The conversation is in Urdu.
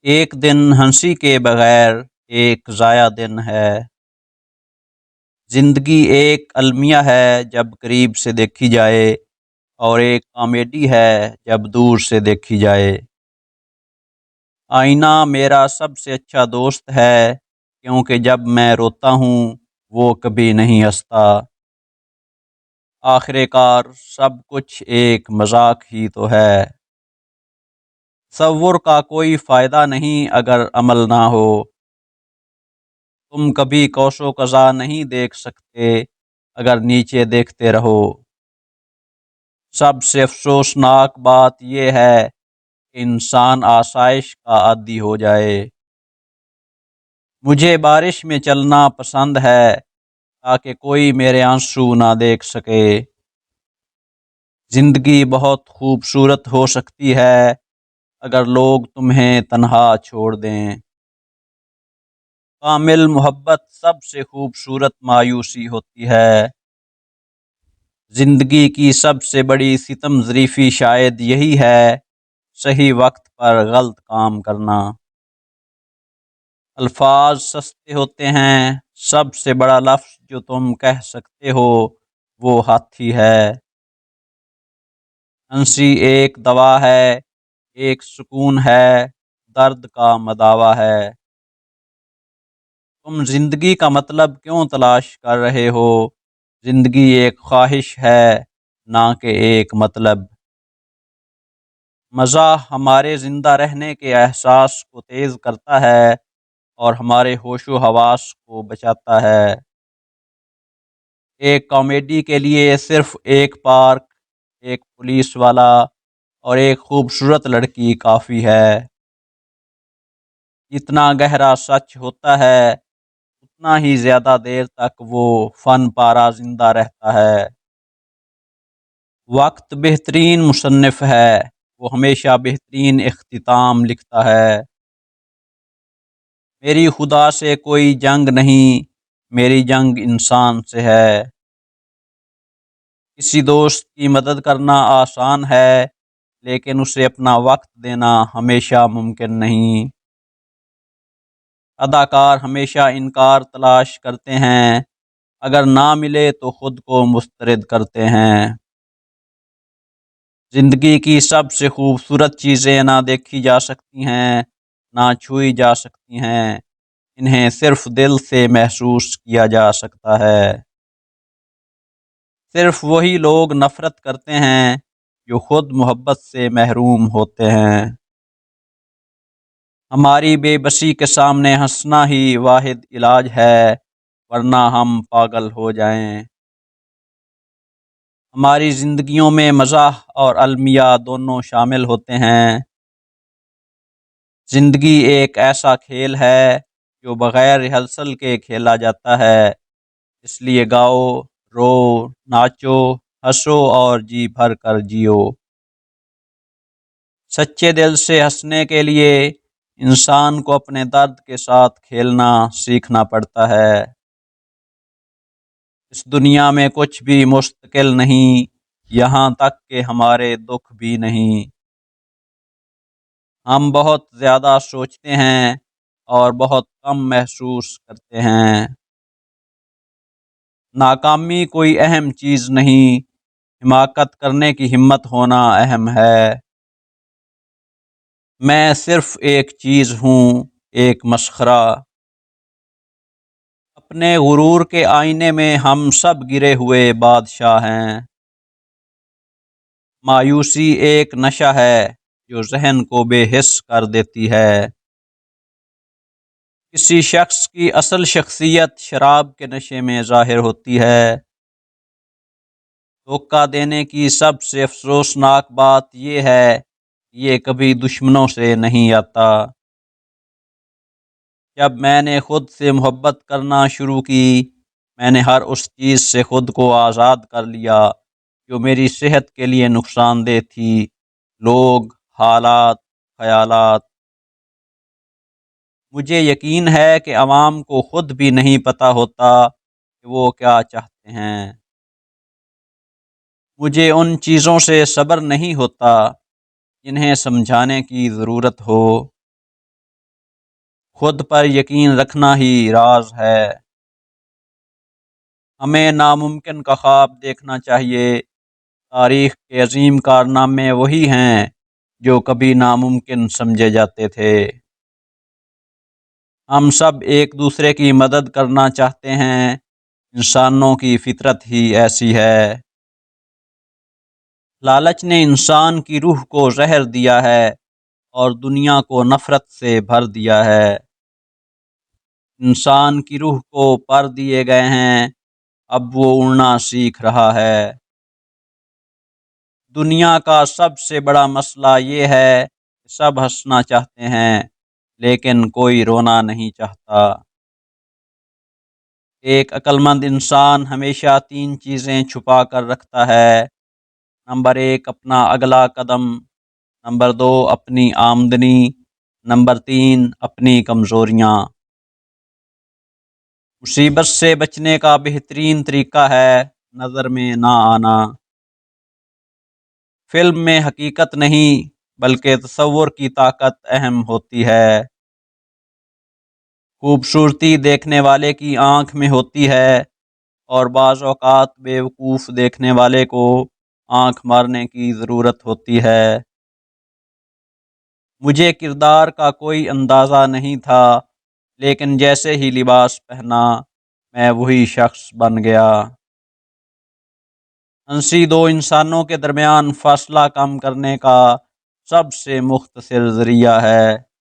ایک دن ہنسی کے بغیر ایک ضائع دن ہے۔ زندگی ایک المیہ ہے جب قریب سے دیکھی جائے، اور ایک کامیڈی ہے جب دور سے دیکھی جائے۔ آئینہ میرا سب سے اچھا دوست ہے، کیونکہ جب میں روتا ہوں وہ کبھی نہیں ہنستا۔ آخر کار سب کچھ ایک مذاق ہی تو ہے۔ تصور کا کوئی فائدہ نہیں اگر عمل نہ ہو۔ تم کبھی قوس و قزح نہیں دیکھ سکتے اگر نیچے دیکھتے رہو۔ سب سے افسوسناک بات یہ ہے کہ انسان آسائش کا عادی ہو جائے۔ مجھے بارش میں چلنا پسند ہے تاکہ کوئی میرے آنسو نہ دیکھ سکے۔ زندگی بہت خوبصورت ہو سکتی ہے اگر لوگ تمہیں تنہا چھوڑ دیں۔ کامل محبت سب سے خوبصورت مایوسی ہوتی ہے۔ زندگی کی سب سے بڑی ستم ظریفی شاید یہی ہے، صحیح وقت پر غلط کام کرنا۔ الفاظ سستے ہوتے ہیں، سب سے بڑا لفظ جو تم کہہ سکتے ہو وہ ہاتھی ہے۔ ہنسی ایک دوا ہے، ایک سکون ہے، درد کا مداوا ہے۔ تم زندگی کا مطلب کیوں تلاش کر رہے ہو؟ زندگی ایک خواہش ہے، نہ کہ ایک مطلب۔ مزاح ہمارے زندہ رہنے کے احساس کو تیز کرتا ہے اور ہمارے ہوش و حواس کو بچاتا ہے۔ ایک کامیڈی کے لیے صرف ایک پارک، ایک پولیس والا اور ایک خوبصورت لڑکی کافی ہے۔ جتنا گہرا سچ ہوتا ہے اتنا ہی زیادہ دیر تک وہ فن پارہ زندہ رہتا ہے۔ وقت بہترین مصنف ہے، وہ ہمیشہ بہترین اختتام لکھتا ہے۔ میری خدا سے کوئی جنگ نہیں، میری جنگ انسان سے ہے۔ کسی دوست کی مدد کرنا آسان ہے، لیکن اسے اپنا وقت دینا ہمیشہ ممکن نہیں۔ اداکار ہمیشہ انکار تلاش کرتے ہیں، اگر نہ ملے تو خود کو مسترد کرتے ہیں۔ زندگی کی سب سے خوبصورت چیزیں نہ دیکھی جا سکتی ہیں، نہ چھوئی جا سکتی ہیں، انہیں صرف دل سے محسوس کیا جا سکتا ہے۔ صرف وہی لوگ نفرت کرتے ہیں جو خود محبت سے محروم ہوتے ہیں۔ ہماری بے بسی کے سامنے ہنسنا ہی واحد علاج ہے، ورنہ ہم پاگل ہو جائیں۔ ہماری زندگیوں میں مزاح اور المیہ دونوں شامل ہوتے ہیں۔ زندگی ایک ایسا کھیل ہے جو بغیر ریہرسل کے کھیلا جاتا ہے، اس لیے گاؤ، رو، ناچو، ہنسو اور جی بھر کر جیو۔ سچے دل سے ہنسنے کے لیے انسان کو اپنے درد کے ساتھ کھیلنا سیکھنا پڑتا ہے۔ اس دنیا میں کچھ بھی مستقل نہیں، یہاں تک کہ ہمارے دکھ بھی نہیں۔ ہم بہت زیادہ سوچتے ہیں اور بہت کم محسوس کرتے ہیں۔ ناکامی کوئی اہم چیز نہیں، حماقت کرنے کی ہمت ہونا اہم ہے۔ میں صرف ایک چیز ہوں، ایک مسخرہ۔ اپنے غرور کے آئینے میں ہم سب گرے ہوئے بادشاہ ہیں۔ مایوسی ایک نشہ ہے جو ذہن کو بے حس کر دیتی ہے۔ کسی شخص کی اصل شخصیت شراب کے نشے میں ظاہر ہوتی ہے۔ دھوکہ دینے کی سب سے افسوسناک بات یہ ہے کہ یہ کبھی دشمنوں سے نہیں آتا۔ جب میں نے خود سے محبت کرنا شروع کی، میں نے ہر اس چیز سے خود کو آزاد کر لیا جو میری صحت کے لیے نقصان دہ تھی، لوگ، حالات، خیالات۔ مجھے یقین ہے کہ عوام کو خود بھی نہیں پتہ ہوتا کہ وہ کیا چاہتے ہیں۔ مجھے ان چیزوں سے صبر نہیں ہوتا جنہیں سمجھانے کی ضرورت ہو۔ خود پر یقین رکھنا ہی راز ہے۔ ہمیں ناممکن کا خواب دیکھنا چاہیے۔ تاریخ کے عظیم کارنامے وہی ہیں جو کبھی ناممکن سمجھے جاتے تھے۔ ہم سب ایک دوسرے کی مدد کرنا چاہتے ہیں، انسانوں کی فطرت ہی ایسی ہے۔ لالچ نے انسان کی روح کو زہر دیا ہے اور دنیا کو نفرت سے بھر دیا ہے۔ انسان کی روح کو پر دیے گئے ہیں، اب وہ اڑنا سیکھ رہا ہے۔ دنیا کا سب سے بڑا مسئلہ یہ ہے کہ سب ہنسنا چاہتے ہیں لیکن کوئی رونا نہیں چاہتا۔ ایک عقل مند انسان ہمیشہ 3 چیزیں چھپا کر رکھتا ہے۔ نمبر 1 اپنا اگلا قدم، نمبر 2 اپنی آمدنی، نمبر 3 اپنی کمزوریاں۔ مصیبت سے بچنے کا بہترین طریقہ ہے نظر میں نہ آنا۔ فلم میں حقیقت نہیں بلکہ تصور کی طاقت اہم ہوتی ہے۔ خوبصورتی دیکھنے والے کی آنکھ میں ہوتی ہے اور بعض اوقات بیوقوف دیکھنے والے کو آنکھ مارنے کی ضرورت ہوتی ہے۔ مجھے کردار کا کوئی اندازہ نہیں تھا، لیکن جیسے ہی لباس پہنا میں وہی شخص بن گیا۔ ہنسی 2 انسانوں کے درمیان فاصلہ کم کرنے کا سب سے مختصر ذریعہ ہے۔